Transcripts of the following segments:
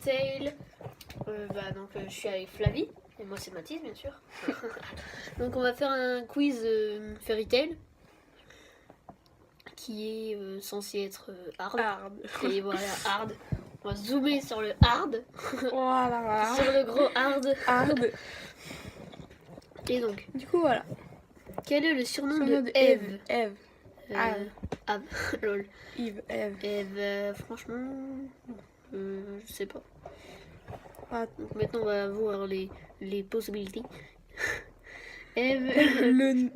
Tale. Donc je suis avec Flavie. Et moi c'est Mathis bien sûr. Donc on va faire un quiz Fairy Tail. Qui est censé être hard. Et voilà, hard. On va zoomer sur le hard. Voilà. Sur le gros hard. Hard. Et donc, Du coup, voilà. quel est le surnom de Eve. Eve? Eve. Eve. Lol. Eve. Eve, franchement, je sais pas. Ah. Donc maintenant, on va voir les possibilités. Eve.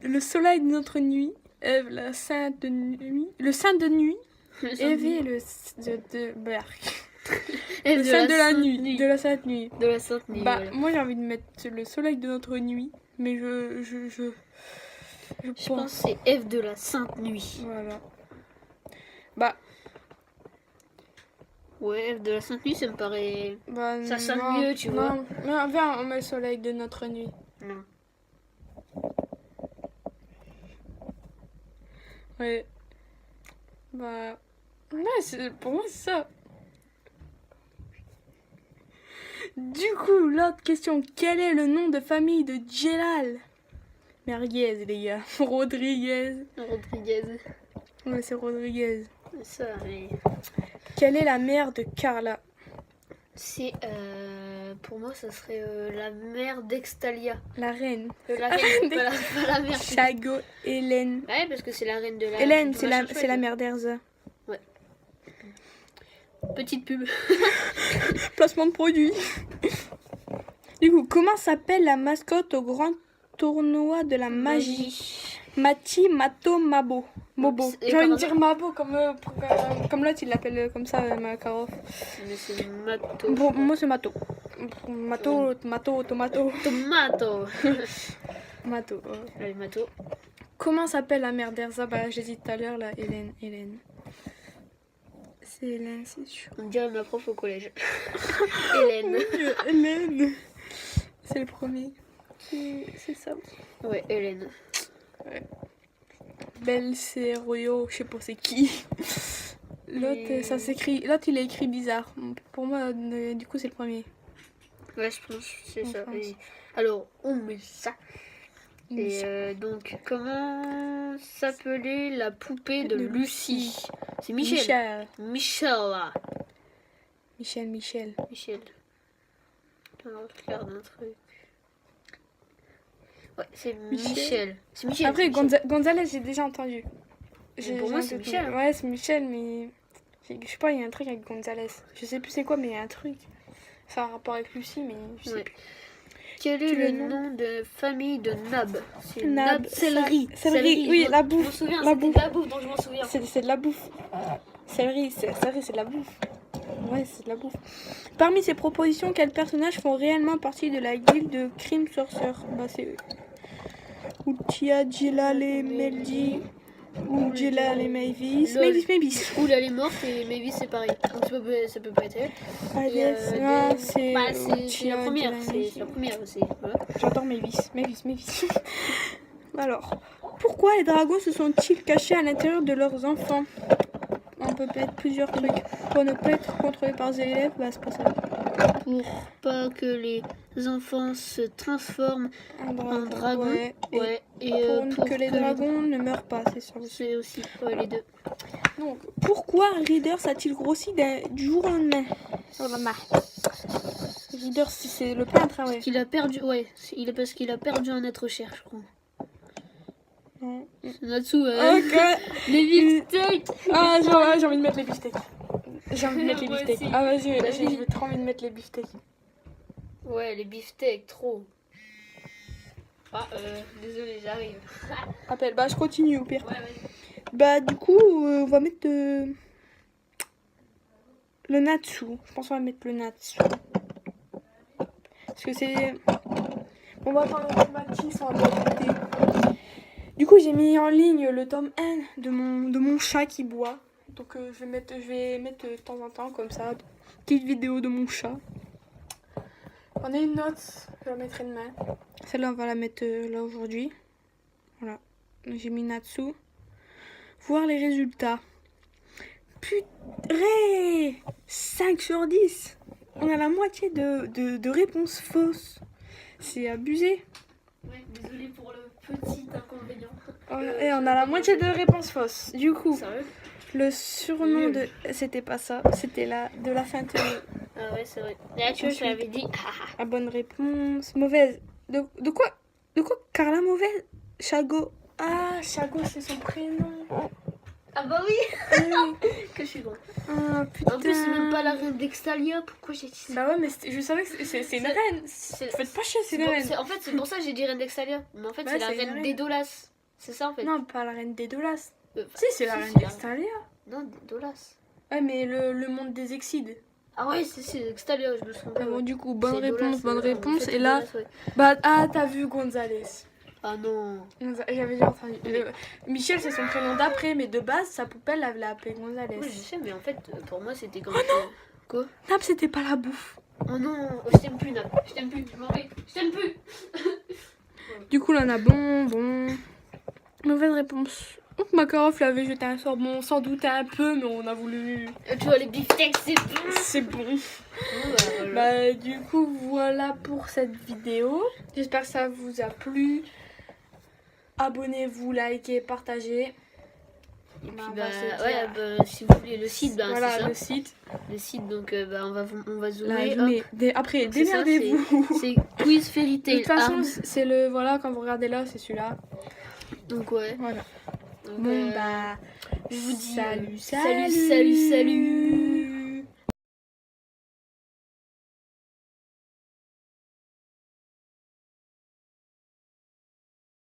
Le soleil de notre nuit. Eve, la sainte de nuit. Le saint de nuit. Eve est le saint de la nuit. De la sainte nuit. De la sainte nuit. Bah, voilà. moi j'ai envie de mettre le soleil de notre nuit. Mais je pense que c'est Eve de la sainte nuit. Voilà. Bah. Ouais, Eve de la sainte nuit, ça me paraît. Bah, ça sonne mieux, tu vois. Non, viens, on met le soleil de notre nuit. Non. Ouais. Bah. Ouais, pour moi, c'est ça. Du coup, l'autre question. Quel est le nom de famille de Jelal? Merguez, les gars. Rodriguez. Ouais, c'est Rodriguez. Ça, mais... Quelle est la mère de Carla? C'est, pour moi, ça serait la mère d'Extalia. La reine. La reine, pas la mère. Chago, Hélène. Ouais, parce que c'est la reine de la... Hélène, c'est la mère d'Erza. Ouais. Petite pub. Placement de produit. Du coup, comment s'appelle la mascotte au grand tournoi de la magie? Mati, Mato, Mabo. Mobo. J'ai envie de dire Mabo comme l'autre, il l'appelle comme ça, Makarov. Mais c'est Mato. Bon, moi, c'est Mato. Mato, tomato. Tomato. Mato. Allez, Mato. Comment s'appelle la mère d'Erza? Bah, j'ai dit tout à l'heure, là, Hélène. C'est Hélène, c'est sûr. On dirait ma prof au collège. Hélène. Hélène. C'est le premier. C'est ça. Ouais, Hélène. Ouais. Belle, c'est Royo, je sais pas c'est qui. L'autre, ça s'écrit. L'autre, il est écrit bizarre. Pour moi, du coup, c'est le premier. Ouais, je pense que c'est ça. Et alors, on met ça. Et donc, comment s'appelait la poupée de Lucie? C'est Michel. Michel. Alors, regarde un truc. Ouais, c'est Michel. C'est Michel. Après, Gonzalez, j'ai déjà entendu. Pour moi, c'est Michel. Ouais, c'est Michel, mais je sais pas, il y a un truc avec Gonzalez. Je sais plus c'est quoi, mais il y a un truc. Ça a un rapport avec Lucie, mais je sais plus. Quel est le nom de famille de Nab? C'est Nab Céleri. Oui, la bouffe. Je me souviens, c'était de la bouffe dont je m'en souviens. C'est de la bouffe. Céleri, c'est de la bouffe. Ouais, c'est de la bouffe. Parmi ces propositions, quels personnages font réellement partie de la guilde de Crime Sorcerer? Bah, c'est eux. Outia, Jelal et Meldy. Ou Jelal et Mavis. Mavis. Oula, elle est morte et Mavis c'est pareil. Donc ça peut pas être elle. C'est la première. C'est la première aussi. Voilà. J'adore Mavis. Alors, pourquoi les dragons se sont-ils cachés à l'intérieur de leurs enfants? On peut mettre plusieurs trucs. Pour ne pas être contrôlés par les élèves, bah c'est pas ça. Pour pas que les enfants se transforment en dragons. Ouais. Et pour que les dragons ne meurent pas, c'est ça aussi. C'est aussi les deux. Donc, pourquoi Reader a-t-il grossi du jour au lendemain? Reader, c'est le peintre, ouais. Il a perdu, parce qu'il a perdu un être cher, je crois. Non. Natsu, les beefsteaks. Ah, j'ai envie de mettre les beefsteaks. Ah, vas-y, j'ai trop envie de mettre les beefsteaks. Ouais, les beefsteaks, trop. Ah, désolé, j'arrive. Appelle, bah je continue au pire. Ouais, vas-y. Bah du coup, on va mettre le Natsu. Je pense qu'on va mettre le Natsu. Parce que c'est... On va attendre le Mathis, on va pas écouter. Du coup, j'ai mis en ligne le tome 1 de mon chat qui boit. Donc je vais mettre de temps en temps comme ça, petite vidéo de mon chat. On a une note, je la mettrai demain. Celle-là, on va la mettre là aujourd'hui. Voilà, j'ai mis Natsu. Voir les résultats. Purée, 5 sur 10. on a la moitié de réponses fausses. C'est abusé. Ouais, désolé pour le petit inconvénient. Et on a la moitié de réponses fausses. Du coup, Sérieux? le surnom de... C'était pas ça, c'était de la fin de... Ah ouais, c'est vrai. Là, tu vois, je l'avais dit. La bonne réponse. Mauvaise. De quoi Carla mauvaise? Chago. Ah, Chago, c'est son prénom. Ah bah oui. Oui. Que je suis grande. Ah, putain. En plus, c'est même pas la reine d'Extalia. Pourquoi j'ai dit ça? Bah ouais, mais je savais que c'est une reine. Faites pas chier, c'est une reine. En fait, c'est pour ça que j'ai dit reine d'Extalia. Mais en fait, Ouais, c'est la c'est une reine reine. d'Edolas. C'est ça en fait. Non, pas la reine des Dolas. Enfin, Si, c'est la reine c'est d'Extalia. Non, d'Edolas. Ouais, mais le monde des Excides. Ah ouais, c'est Extalia, je me souviens. Ah bon, du coup, bonne C'est réponse, Edolas, bonne réponse. en fait, Et là, Edolas, ouais. bah, t'as vu Gonzalez. Ah non. J'avais déjà entendu. Michel, c'est son prénom d'après, mais de base, sa poupelle, elle l'a appelé Gonzalez. Oui, je sais, mais en fait, pour moi, c'était comme. Quoi? Nap, c'était pas la bouffe. Oh non, je t'aime plus, Nap. Je t'aime plus, je m'en vais. Je t'aime plus. Du coup, là, on a bon. Mauvaise réponse. Makarov l'avait jeté un sort. Bon, on s'en doutait un peu, mais on a voulu. Tu vois, les beefsteaks, c'est bon. C'est bon. Voilà. Bah, du coup, voilà pour cette vidéo. J'espère que ça vous a plu. Abonnez-vous, likez, partagez. Et puis, on bah, va se dire- ouais, bah, si vous voulez le site, bah, voilà, c'est ça. le site. Le site, donc, bah, on va zoomer. La hop. journée. Après, Donc, c'est ça, démerdez-vous. C'est Quiz Fairy De Tail toute façon, Arm. c'est le. Voilà, quand vous regardez là, c'est celui-là. Donc, ouais. Voilà. Donc, Bon, bah. je vous dis Salut. salut.